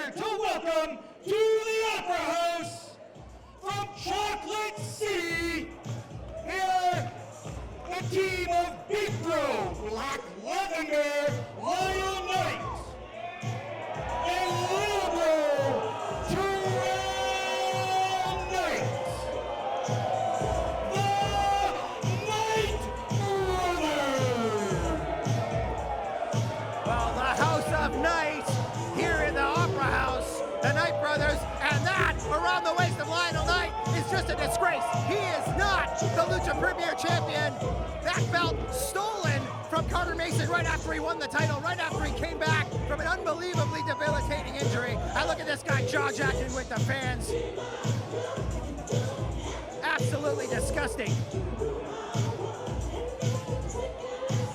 pleasure to welcome to the Opera House from Chocolate City, here, the team of Big Bro, Black Lavender, Lion Knight, and Little Bro, Terrell Knight, the Knight Brothers. Well, the House of Night here in the Opera House, the Knight Brothers, and that around the waist of Lionel Knight is just a disgrace. He is not the Lucha Premier Champion. That belt stolen from Carter Mason right after he won the title, right after he came back from an unbelievably debilitating injury. And look at this guy jaw-jacking with the fans. Absolutely disgusting.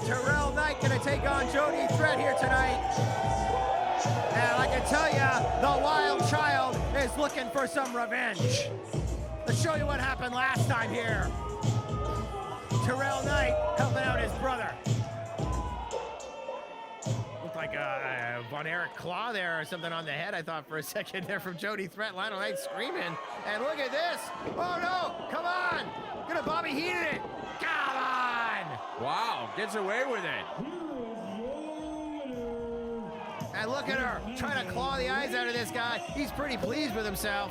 Terrell Knight gonna take on Jody Threat here tonight. And I can tell you, the wild child is looking for some revenge. Let's show you what happened last time here. Terrell Knight helping out his brother. Looked like a Von Erich claw there or something on the head, I thought for a second there from Jody Threat. Lionel Knight screaming. And look at this. Oh no, come on. Gonna Bobby heated it. Come on. Wow, gets away with it. And look at her, trying to claw the eyes out of this guy. He's pretty pleased with himself.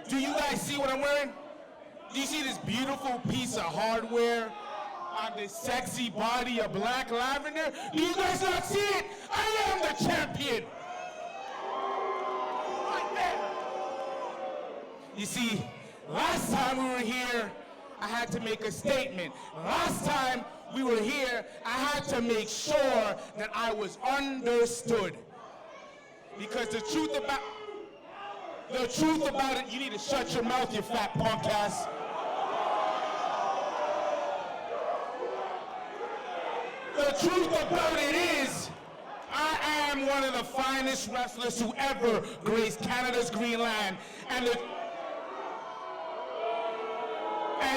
Do you guys see what I'm wearing? Do you see this beautiful piece of hardware on this sexy body of Black Lavender? Do you guys not see it? I am the champion. Right there. You see, last time we were here, I had to make a statement. Last time we were here, I had to make sure that I was understood. Because the truth about it, you need to shut your mouth, you fat punk ass. The truth about it is, I am one of the finest wrestlers who ever graced Canada's green land. And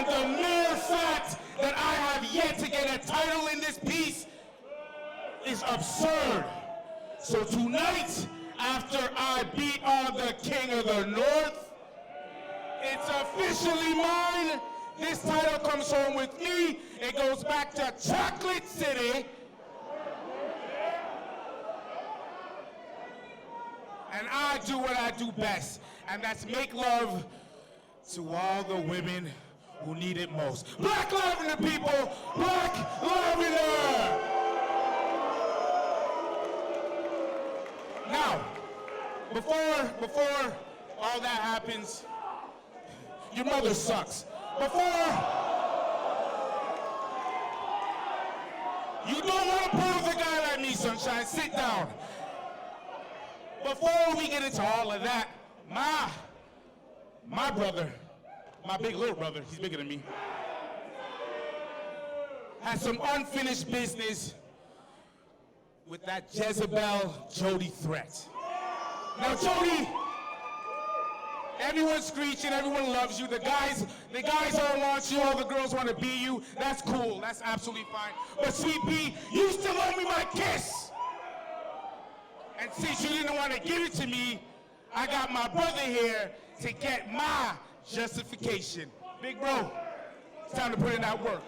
the mere fact that I have yet to get a title in this piece is absurd. So tonight, after I beat on the King of the North, it's officially mine. This title comes home with me. It goes back to Chocolate City. And I do what I do best, and that's make love to all the women who need it most. Black Lavender, people! Black Lavender! Now, before all that happens, your mother sucks. You don't want to pull with a guy like me, Sunshine. Sit down. Before we get into all of that, my brother, my big little brother, he's bigger than me, has some unfinished business with that Jezebel Jody Threat. Now, Jody, everyone's screeching, everyone loves you. The guys all want you, all the girls want to be you. That's cool, that's absolutely fine. But Sweet Pea, you still owe me my kiss. And since you didn't want to give it to me, I got my brother here to get my justification. Big bro, it's time to put in that work.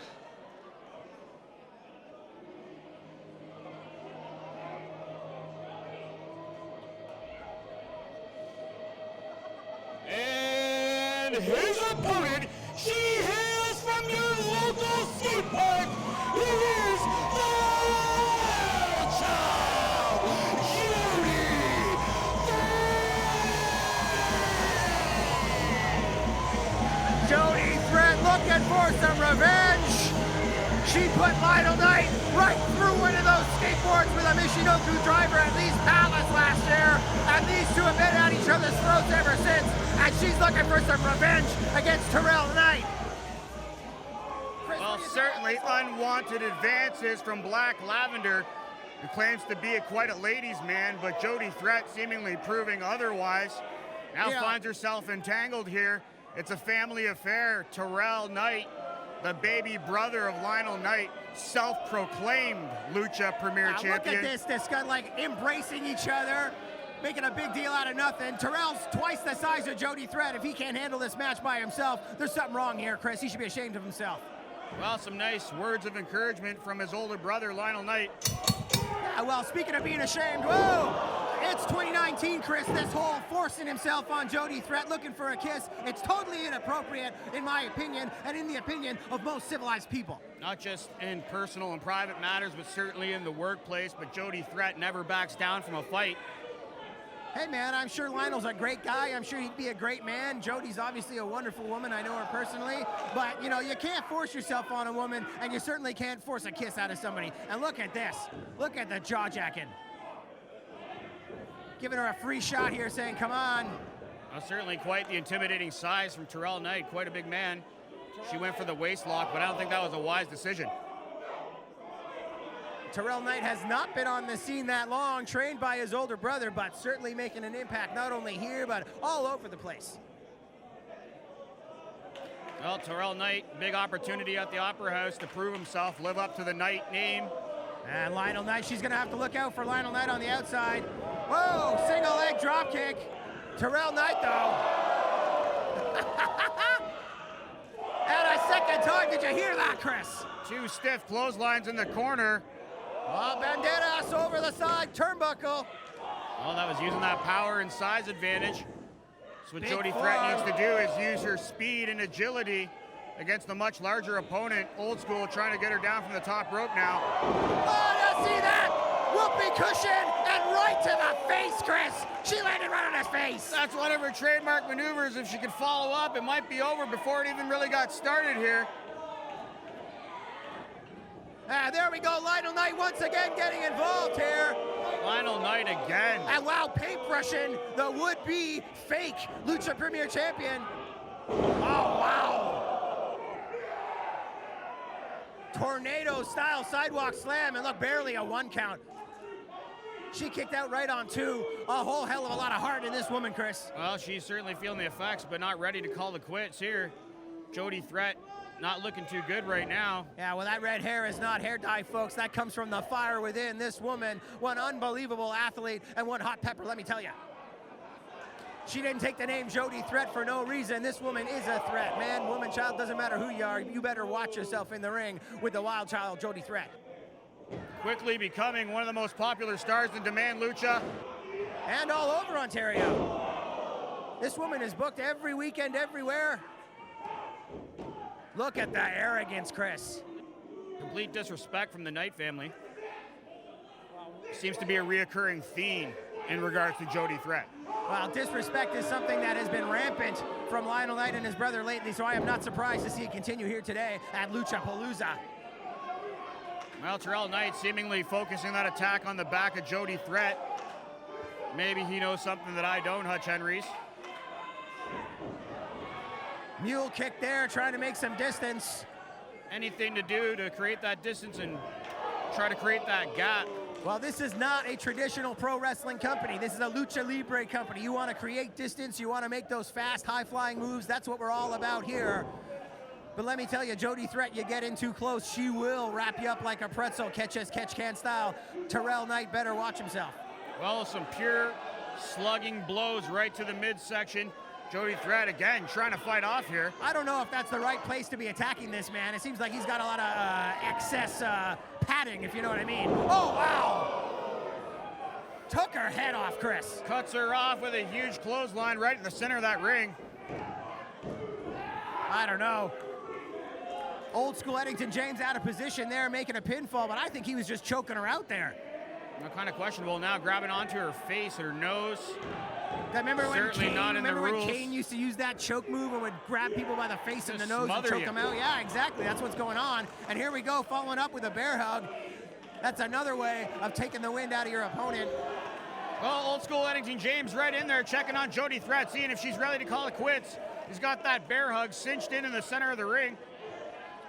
And his opponent, she hails from your local skate park. He is the Lucha, Jody. Jody Threat looking for some revenge. She put Lionel Knight right through one of those skateboards with a Michinoku driver at Lee's Palace last year. And these two have been at each other's throats ever since. And she's looking for some revenge against Terrell Knight. Well, certainly unwanted advances from Black Lavender, who claims to be quite a ladies' man, but Jody Threat seemingly proving otherwise. Now finds herself entangled here. It's a family affair. Terrell Knight the baby brother of Lionel Knight, self-proclaimed Lucha Premier Champion. Look at this guy like embracing each other, making a big deal out of nothing. Terrell's twice the size of Jody Threat. If he can't handle this match by himself, there's something wrong here, Chris. He should be ashamed of himself. Well, some nice words of encouragement from his older brother, Lionel Knight. Yeah, well, speaking of being ashamed, whoa! It's 2019, Chris. This whole forcing himself on Jody Threat, looking for a kiss, it's totally inappropriate, in my opinion, and in the opinion of most civilized people. Not just in personal and private matters, but certainly in the workplace. But Jody Threat never backs down from a fight. Hey, man, I'm sure Lionel's a great guy. I'm sure he'd be a great man. Jody's obviously a wonderful woman. I know her personally. But, you know, you can't force yourself on a woman, and you certainly can't force a kiss out of somebody. And look at this. Look at the jaw-jacking. Giving her a free shot here, saying, come on. Well, certainly quite the intimidating size from Terrell Knight. Quite a big man. She went for the waist lock, but I don't think that was a wise decision. Terrell Knight has not been on the scene that long, trained by his older brother, but certainly making an impact not only here, but all over the place. Well, Terrell Knight, big opportunity at the Opera House to prove himself, live up to the Knight name. And Lionel Knight, she's going to have to look out for Lionel Knight on the outside. Whoa, single leg drop kick. Terrell Knight, though. And a second time, did you hear that, Chris? Two stiff clotheslines in the corner. Oh, Banderas over the side, turnbuckle. Well, that was using that power and size advantage. So what Big Jody Threat needs to do is use her speed and agility against a much larger opponent. Old School trying to get her down from the top rope now. Oh, you see that? Whoopee cushion and right to the face, Chris. She landed right on his face. That's one of her trademark maneuvers. If she could follow up, it might be over before it even really got started here. There we go, Lionel Knight once again getting involved here. Lionel Knight again. And wow, paintbrushing the would-be fake Lucha Premier Champion. Oh, wow. Tornado-style sidewalk slam, and look, barely a 1 count. She kicked out right on 2. A whole hell of a lot of heart in this woman, Chris. Well, she's certainly feeling the effects, but not ready to call the quits here. Jody Threat not looking too good right now. Yeah, well, that red hair is not hair dye, folks. That comes from the fire within. This woman, one unbelievable athlete and one hot pepper, let me tell you. She didn't take the name Jody Threat for no reason. This woman is a threat. Man, woman, child, doesn't matter who you are. You better watch yourself in the ring with the wild child, Jody Threat. Quickly becoming one of the most popular stars in Demand Lucha. And all over Ontario. This woman is booked every weekend, everywhere. Look at the arrogance, Chris. Complete disrespect from the Knight family. Seems to be a reoccurring theme in regards to Jody Threat. Well, disrespect is something that has been rampant from Lionel Knight and his brother lately, so I am not surprised to see it continue here today at Lucha Palooza. Well, Terrell Knight seemingly focusing that attack on the back of Jody Threat. Maybe he knows something that I don't, Hutch Henrys. Mule kick there, trying to make some distance. Anything to do to create that distance and try to create that gap. Well, this is not a traditional pro wrestling company. This is a lucha libre company. You want to create distance, you want to make those fast, high-flying moves. That's what we're all about here. But let me tell you, Jody Threat, you get in too close, she will wrap you up like a pretzel, catch-as-catch-can style. Terrell Knight better watch himself. Well, some pure slugging blows right to the midsection. Jody Threat again trying to fight off here. I don't know if that's the right place to be attacking this man. It seems like he's got a lot of excess padding, if you know what I mean. Oh, wow! Took her head off, Chris. Cuts her off with a huge clothesline right in the center of that ring. I don't know. Old School Eddington James out of position there, making a pinfall, but I think he was just choking her out there. Kind of questionable now, grabbing onto her face, her nose. Remember when rules. Kane used to use that choke move and would grab people by the face and the nose and choke them out? Yeah, exactly. That's what's going on. And here we go, following up with a bear hug. That's another way of taking the wind out of your opponent. Well, Old School Eddington James right in there, checking on Jody Threat, seeing if she's ready to call it quits. He's got that bear hug cinched in the center of the ring.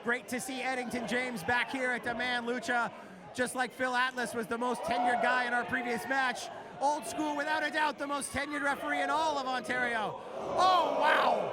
Great to see Eddington James back here at Demand Lucha. Just like Phil Atlas was the most tenured guy in our previous match. Old School, without a doubt, the most tenured referee in all of Ontario. Oh, wow!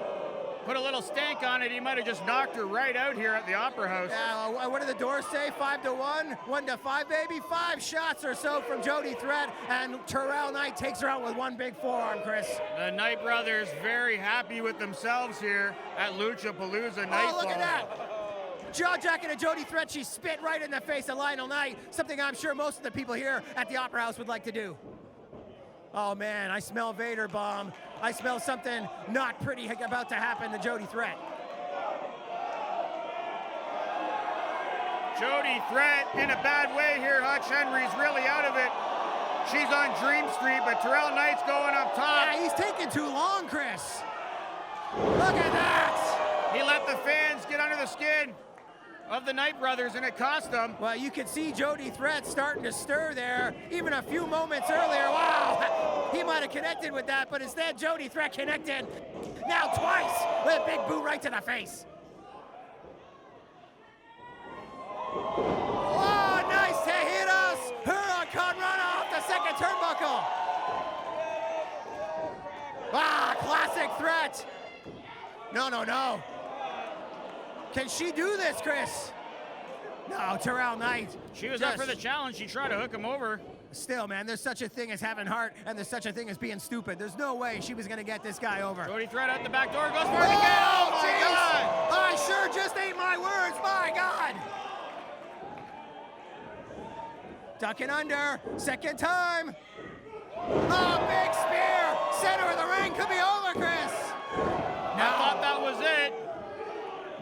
put a little stank on it, he might have just knocked her right out here at the Opera House. Yeah, what did the doors say? 5-1, 1-5, baby. 5 shots or so from Jody Threat, and Terrell Knight takes her out with one big forearm, Chris. The Knight brothers very happy with themselves here at Lucha Palooza Nightfall. Oh, look at that. Jaw jacket of Jody Threat. She spit right in the face of Lionel Knight, something I'm sure most of the people here at the Opera House would like to do. Oh man, I smell Vader bomb. I smell something not pretty about to happen to Jody Threat. Jody Threat in a bad way here. Hutch Henry's really out of it. She's on Dream Street, but Terrell Knight's going up top. Yeah, he's taking too long, Chris. Look at that. He let the fans get under the skin of the Knight brothers, and it cost them. Well, you can see Jody Threat starting to stir there. Even a few moments earlier, wow, he might have connected with that, but instead Jody Threat connected now twice with a big boot right to the face. Oh, nice to hit us. Huracan run off the second turnbuckle. Ah, classic Threat. No. Can she do this, Chris? No, Terrell Knight. She was up for the challenge. She tried to hook him over. Still, man, there's such a thing as having heart, and there's such a thing as being stupid. There's no way she was going to get this guy over. Jody Threat out the back door, goes for it again. Oh, my geez. God. I sure just ate my words, my God. Ducking under, second time. Oh, big spear. Center of the ring, could be over, Chris. I thought that was it.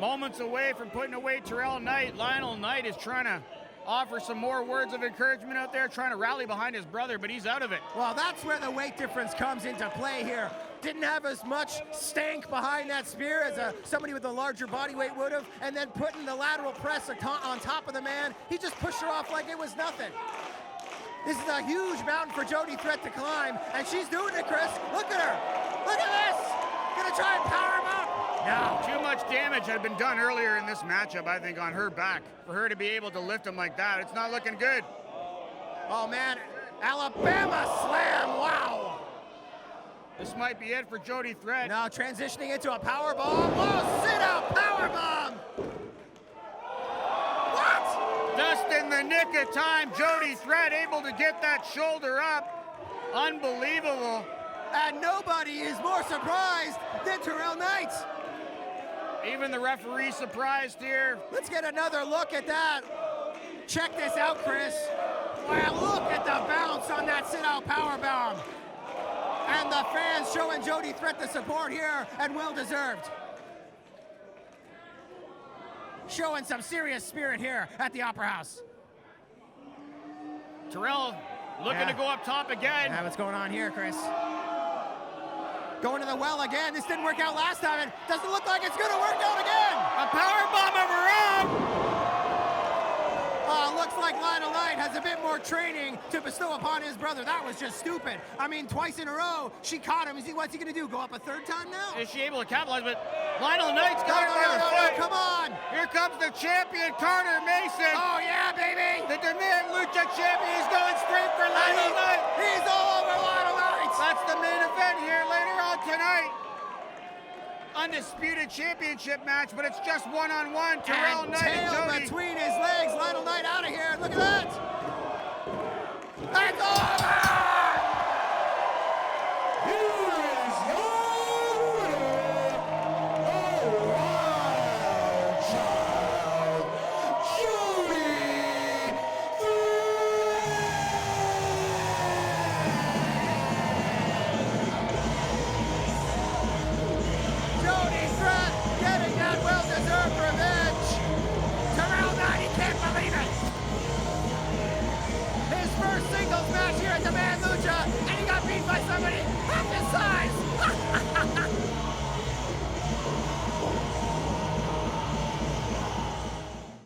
Moments away from putting away Terrell Knight. Lionel Knight is trying to offer some more words of encouragement out there, trying to rally behind his brother, but he's out of it. Well, that's where the weight difference comes into play here. Didn't have as much stank behind that spear as somebody with a larger body weight would have, and then putting the lateral press on top of the man, he just pushed her off like it was nothing. This is a huge mountain for Jody Threat to climb, and she's doing it, Chris. Look at her. Look at this. Gonna try and power him up. No. Too much damage had been done earlier in this matchup, I think, on her back. For her to be able to lift him like that, it's not looking good. Oh, man. Alabama slam. Wow. This might be it for Jody Threat. Now transitioning into a power bomb. Oh, sit-out power bomb. What? Just in the nick of time, Jody Threat able to get that shoulder up. Unbelievable. And nobody is more surprised than Terrell Knight. Even the referee surprised here. Let's get another look at that. Check this out, Chris. Wow, look at the bounce on that sit-out powerbomb. And the fans showing Jody Threat the support here, and well-deserved. Showing some serious spirit here at the Opera House. Terrell looking to go up top again. Yeah, what's going on here, Chris? Going to the well again. This didn't work out last time, and doesn't look like it's going to work out again. A powerbomb of her own. Looks like Lionel Knight has a bit more training to bestow upon his brother. That was just stupid. I mean, twice in a row, she caught him. What's he going to do, go up a third time now? Is she able to capitalize? But Lionel Knight's got her by the foot. Come on. Here comes the champion, Carter Mason. Oh, yeah, baby. The Demand Lucha champion is going straight for Lionel Knight. He's all over Lionel Knight. That's the main event here later on tonight. Undisputed championship match, but it's just one-on-one. Terrell Knight and Jody. Between his legs, Lionel Knight out of here. Look at that. It's over. Singles match here at the Man Lucha, and he got beat by somebody